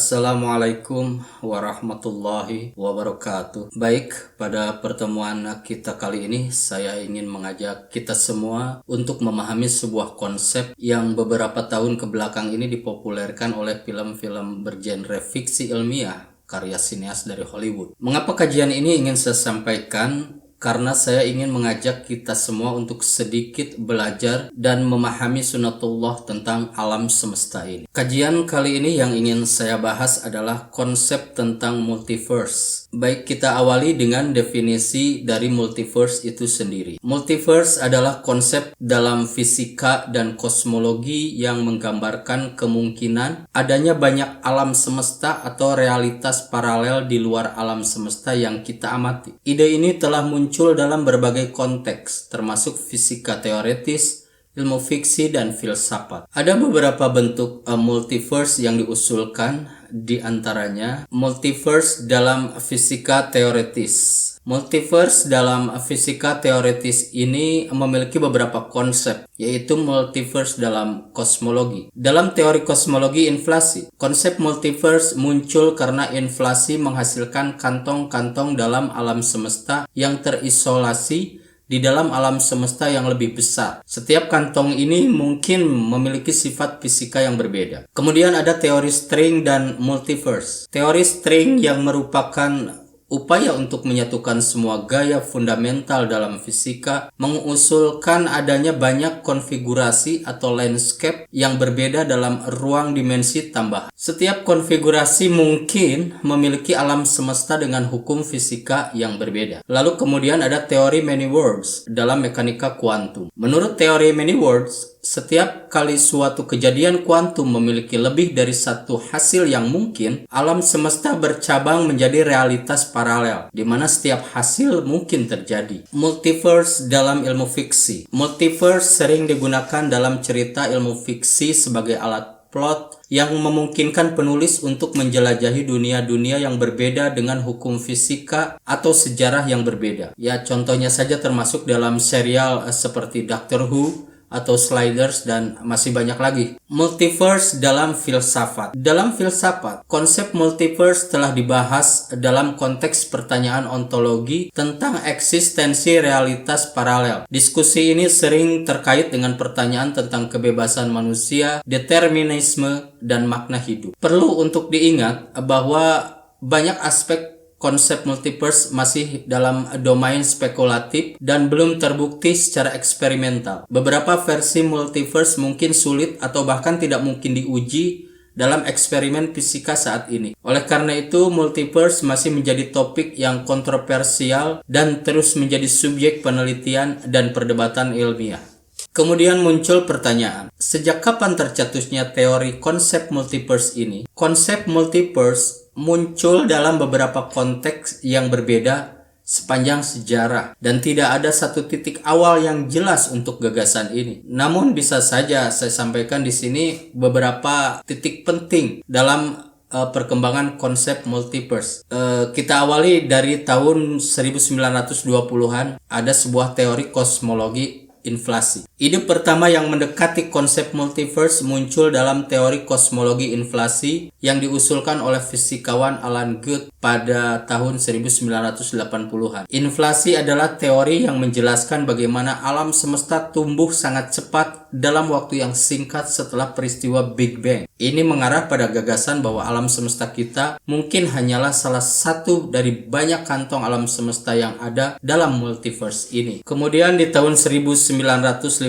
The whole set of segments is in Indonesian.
Assalamualaikum warahmatullahi wabarakatuh. Baik, pada pertemuan kita kali ini saya ingin mengajak kita semua untuk memahami sebuah konsep yang beberapa tahun kebelakang ini dipopulerkan oleh film-film bergenre fiksi ilmiah karya sineas dari Hollywood. Mengapa kajian ini ingin saya sampaikan? Karena saya ingin mengajak kita semua untuk sedikit belajar dan memahami sunatullah tentang alam semesta ini. Kajian kali ini yang ingin saya bahas adalah konsep tentang multiverse. Baik, kita awali dengan definisi dari multiverse itu sendiri. Multiverse adalah konsep dalam fisika dan kosmologi yang menggambarkan kemungkinan adanya banyak alam semesta atau realitas paralel di luar alam semesta yang kita amati. Ide ini telah muncul dalam berbagai konteks, termasuk fisika teoretis, ilmu fiksi, dan filsafat. Ada beberapa bentuk multiverse yang diusulkan, di antaranya multiverse dalam fisika teoretis. Multiverse dalam fisika teoretis ini memiliki beberapa konsep, yaitu multiverse dalam kosmologi. Dalam teori kosmologi inflasi, konsep multiverse muncul karena inflasi menghasilkan kantong-kantong dalam alam semesta yang terisolasi di dalam alam semesta yang lebih besar. Setiap kantong ini mungkin memiliki sifat fisika yang berbeda. Kemudian ada teori string dan multiverse. Teori string yang merupakan upaya untuk menyatukan semua gaya fundamental dalam fisika mengusulkan adanya banyak konfigurasi atau landscape yang berbeda dalam ruang dimensi tambahan. Setiap konfigurasi mungkin memiliki alam semesta dengan hukum fisika yang berbeda. Lalu kemudian ada teori many worlds dalam mekanika kuantum. Menurut teori many worlds, setiap kali suatu kejadian kuantum memiliki lebih dari satu hasil yang mungkin, alam semesta bercabang menjadi realitas paralel, di mana setiap hasil mungkin terjadi. Multiverse dalam ilmu fiksi. Multiverse sering digunakan dalam cerita ilmu fiksi sebagai alat plot yang memungkinkan penulis untuk menjelajahi dunia-dunia yang berbeda dengan hukum fisika atau sejarah yang berbeda. Ya, contohnya saja termasuk dalam serial seperti Doctor Who atau Sliders, dan masih banyak lagi. Multiverse dalam filsafat. Dalam filsafat, konsep multiverse telah dibahas dalam konteks pertanyaan ontologi tentang eksistensi realitas paralel. Diskusi ini sering terkait dengan pertanyaan tentang kebebasan manusia, determinisme, dan makna hidup. Perlu untuk diingat bahwa banyak aspek konsep multiverse masih dalam domain spekulatif dan belum terbukti secara eksperimental. Beberapa versi multiverse mungkin sulit atau bahkan tidak mungkin diuji dalam eksperimen fisika saat ini. Oleh karena itu, multiverse masih menjadi topik yang kontroversial dan terus menjadi subjek penelitian dan perdebatan ilmiah. Kemudian muncul pertanyaan, sejak kapan tercetusnya teori konsep multiverse ini? Konsep multiverse muncul dalam beberapa konteks yang berbeda sepanjang sejarah, dan tidak ada satu titik awal yang jelas untuk gagasan ini. Namun bisa saja saya sampaikan di sini beberapa titik penting dalam perkembangan konsep multiverse. Kita awali dari tahun 1920-an, ada sebuah teori kosmologi inflasi. Ide pertama yang mendekati konsep multiverse muncul dalam teori kosmologi inflasi yang diusulkan oleh fisikawan Alan Guth pada tahun 1980-an. Inflasi adalah teori yang menjelaskan bagaimana alam semesta tumbuh sangat cepat dalam waktu yang singkat setelah peristiwa Big Bang. Ini mengarah pada gagasan bahwa alam semesta kita mungkin hanyalah salah satu dari banyak kantong alam semesta yang ada dalam multiverse ini. Kemudian di tahun 1957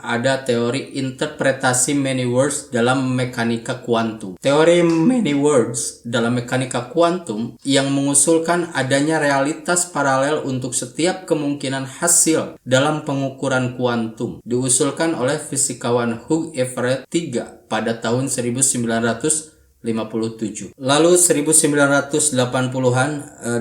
ada teori interpretasi many worlds dalam mekanika kuantum. Teori many worlds dalam mekanika kuantum yang mengusulkan adanya realitas paralel untuk setiap kemungkinan hasil dalam pengukuran kuantum diusulkan oleh fisikawan Hugh Everett III pada tahun 1957. Lalu 1980-an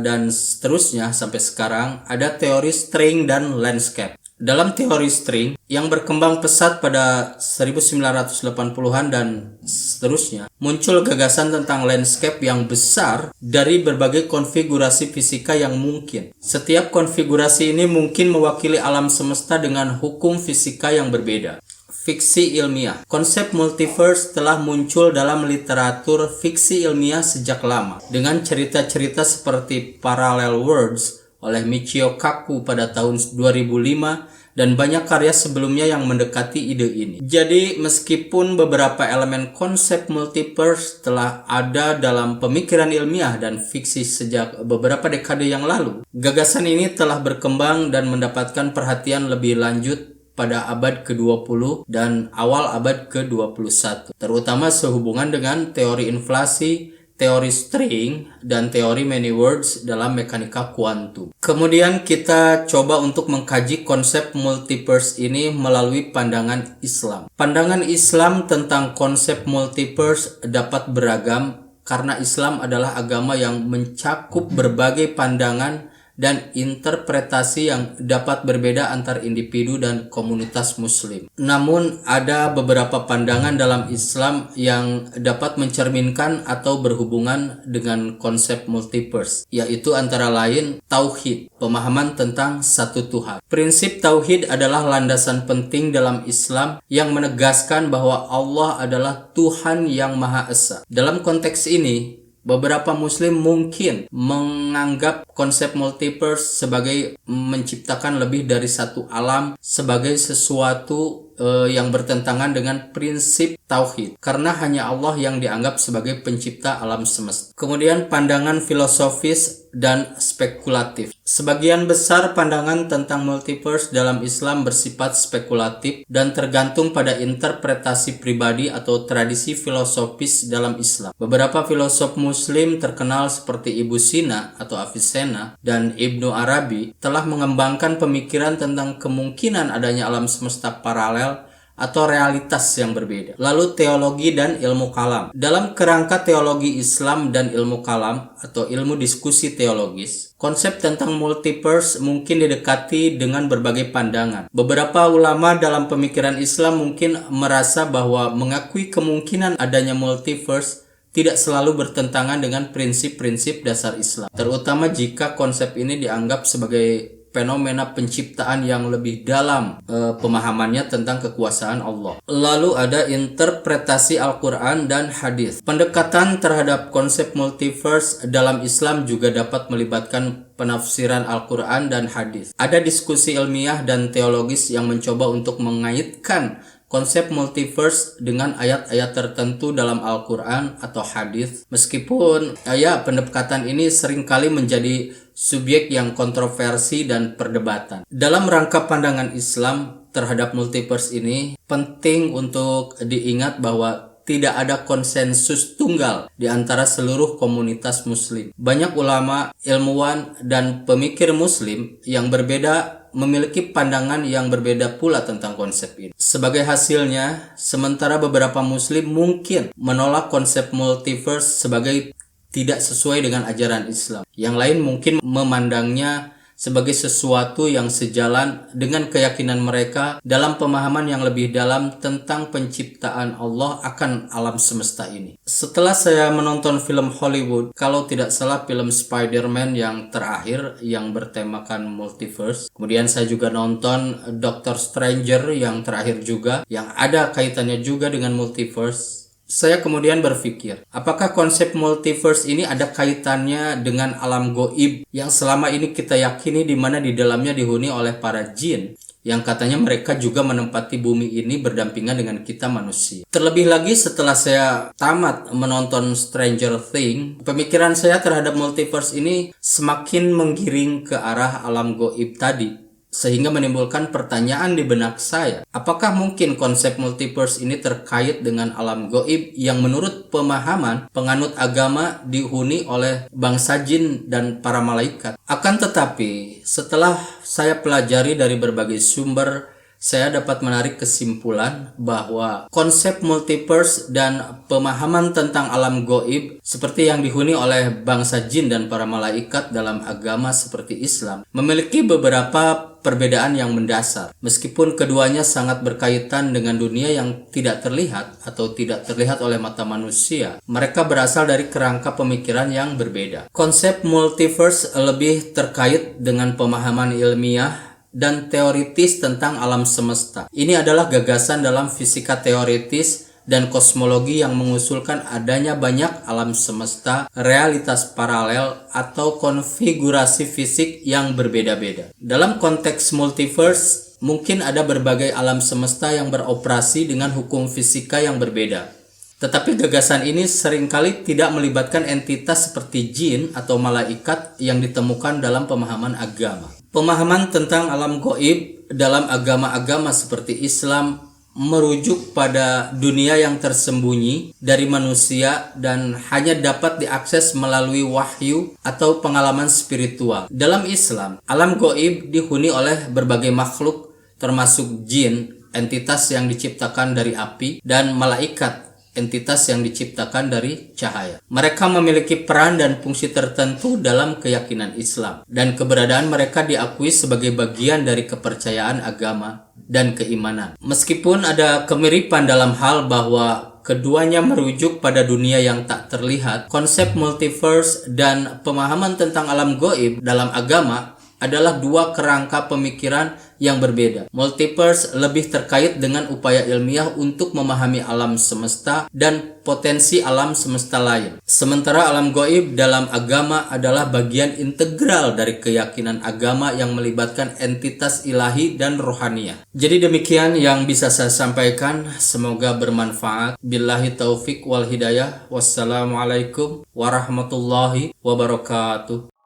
dan seterusnya sampai sekarang ada teori string dan landscape. Dalam teori string yang berkembang pesat pada 1980-an dan seterusnya, muncul gagasan tentang landscape yang besar dari berbagai konfigurasi fisika yang mungkin. Setiap konfigurasi ini mungkin mewakili alam semesta dengan hukum fisika yang berbeda. Fiksi ilmiah. Konsep multiverse telah muncul dalam literatur fiksi ilmiah sejak lama, dengan cerita-cerita seperti Parallel Worlds oleh Michio Kaku pada tahun 2005 dan banyak karya sebelumnya yang mendekati ide ini. Jadi, meskipun beberapa elemen konsep multiverse telah ada dalam pemikiran ilmiah dan fiksi sejak beberapa dekade yang lalu, gagasan ini telah berkembang dan mendapatkan perhatian lebih lanjut pada abad ke-20 dan awal abad ke-21, terutama sehubungan dengan teori inflasi, teori string, dan teori many worlds dalam mekanika kuantum. Kemudian kita coba untuk mengkaji konsep multiverse ini melalui pandangan Islam. Pandangan Islam tentang konsep multiverse dapat beragam karena Islam adalah agama yang mencakup berbagai pandangan dan interpretasi yang dapat berbeda antar individu dan komunitas muslim. Namun ada beberapa pandangan dalam Islam yang dapat mencerminkan atau berhubungan dengan konsep multiverse, yaitu antara lain tauhid, pemahaman tentang satu Tuhan. Prinsip tauhid adalah landasan penting dalam Islam yang menegaskan bahwa Allah adalah Tuhan yang Maha Esa. Dalam konteks ini, beberapa muslim mungkin menganggap konsep multiverse sebagai menciptakan lebih dari satu alam sebagai sesuatu yang bertentangan dengan prinsip tauhid, karena hanya Allah yang dianggap sebagai pencipta alam semesta. Kemudian pandangan filosofis dan spekulatif. Sebagian besar pandangan tentang multiverse dalam Islam bersifat spekulatif dan tergantung pada interpretasi pribadi atau tradisi filosofis dalam Islam. Beberapa filosof muslim terkenal seperti Ibnu Sina atau Avicenna dan Ibnu Arabi telah mengembangkan pemikiran tentang kemungkinan adanya alam semesta paralel atau realitas yang berbeda. Lalu teologi dan ilmu kalam. Dalam kerangka teologi Islam dan ilmu kalam atau ilmu diskusi teologis, konsep tentang multiverse mungkin didekati dengan berbagai pandangan. Beberapa ulama dalam pemikiran Islam mungkin merasa bahwa mengakui kemungkinan adanya multiverse tidak selalu bertentangan dengan prinsip-prinsip dasar Islam, terutama jika konsep ini dianggap sebagai fenomena penciptaan yang lebih dalam pemahamannya tentang kekuasaan Allah. Lalu ada interpretasi Al-Quran dan hadis. Pendekatan terhadap konsep multiverse dalam Islam juga dapat melibatkan penafsiran Al-Quran dan hadis. Ada diskusi ilmiah dan teologis yang mencoba untuk mengaitkan konsep multiverse dengan ayat-ayat tertentu dalam Al-Quran atau hadis. Meskipun pendekatan ini seringkali menjadi subjek yang kontroversi dan perdebatan. Dalam rangka pandangan Islam terhadap multiverse ini, penting untuk diingat bahwa tidak ada konsensus tunggal di antara seluruh komunitas muslim. Banyak ulama, ilmuwan, dan pemikir muslim yang berbeda memiliki pandangan yang berbeda pula tentang konsep ini. Sebagai hasilnya, sementara beberapa muslim mungkin menolak konsep multiverse sebagai tidak sesuai dengan ajaran Islam, yang lain mungkin memandangnya sebagai sesuatu yang sejalan dengan keyakinan mereka dalam pemahaman yang lebih dalam tentang penciptaan Allah akan alam semesta ini. Setelah saya menonton film Hollywood, kalau tidak salah film Spider-Man yang terakhir yang bertemakan multiverse, kemudian saya juga nonton Doctor Stranger yang terakhir juga, yang ada kaitannya juga dengan multiverse. Saya kemudian berpikir, apakah konsep multiverse ini ada kaitannya dengan alam goib yang selama ini kita yakini, di mana di dalamnya dihuni oleh para jin yang katanya mereka juga menempati bumi ini berdampingan dengan kita manusia. Terlebih lagi setelah saya tamat menonton Stranger Things, pemikiran saya terhadap multiverse ini semakin menggiring ke arah alam goib tadi, sehingga menimbulkan pertanyaan di benak saya, apakah mungkin konsep multiverse ini terkait dengan alam goib yang menurut pemahaman penganut agama dihuni oleh bangsa jin dan para malaikat? Akan tetapi, setelah saya pelajari dari berbagai sumber saya dapat menarik kesimpulan bahwa konsep multiverse dan pemahaman tentang alam gaib seperti yang dihuni oleh bangsa jin dan para malaikat dalam agama seperti Islam memiliki beberapa perbedaan yang mendasar. Meskipun keduanya sangat berkaitan dengan dunia yang tidak terlihat atau tidak terlihat oleh mata manusia, mereka berasal dari kerangka pemikiran yang berbeda. Konsep multiverse lebih terkait dengan pemahaman ilmiah dan teoritis tentang alam semesta. Ini adalah gagasan dalam fisika teoritis dan kosmologi yang mengusulkan adanya banyak alam semesta, realitas paralel, atau konfigurasi fisik yang berbeda-beda. Dalam konteks multiverse, mungkin ada berbagai alam semesta yang beroperasi dengan hukum fisika yang berbeda. Tetapi gagasan ini seringkali tidak melibatkan entitas seperti jin atau malaikat yang ditemukan dalam pemahaman agama. Pemahaman tentang alam gaib dalam agama-agama seperti Islam merujuk pada dunia yang tersembunyi dari manusia dan hanya dapat diakses melalui wahyu atau pengalaman spiritual. Dalam Islam, alam gaib dihuni oleh berbagai makhluk termasuk jin, entitas yang diciptakan dari api, dan malaikat, entitas yang diciptakan dari cahaya. Mereka memiliki peran dan fungsi tertentu dalam keyakinan Islam, dan keberadaan mereka diakui sebagai bagian dari kepercayaan agama dan keimanan. Meskipun ada kemiripan dalam hal bahwa keduanya merujuk pada dunia yang tak terlihat, konsep multiverse dan pemahaman tentang alam gaib dalam agama adalah dua kerangka pemikiran yang berbeda. Multiverse lebih terkait dengan upaya ilmiah untuk memahami alam semesta dan potensi alam semesta lain. Sementara alam gaib dalam agama adalah bagian integral dari keyakinan agama yang melibatkan entitas ilahi dan rohaniah. Jadi demikian yang bisa saya sampaikan. Semoga bermanfaat. Billahi taufik wal hidayah. Wassalamualaikum warahmatullahi wabarakatuh.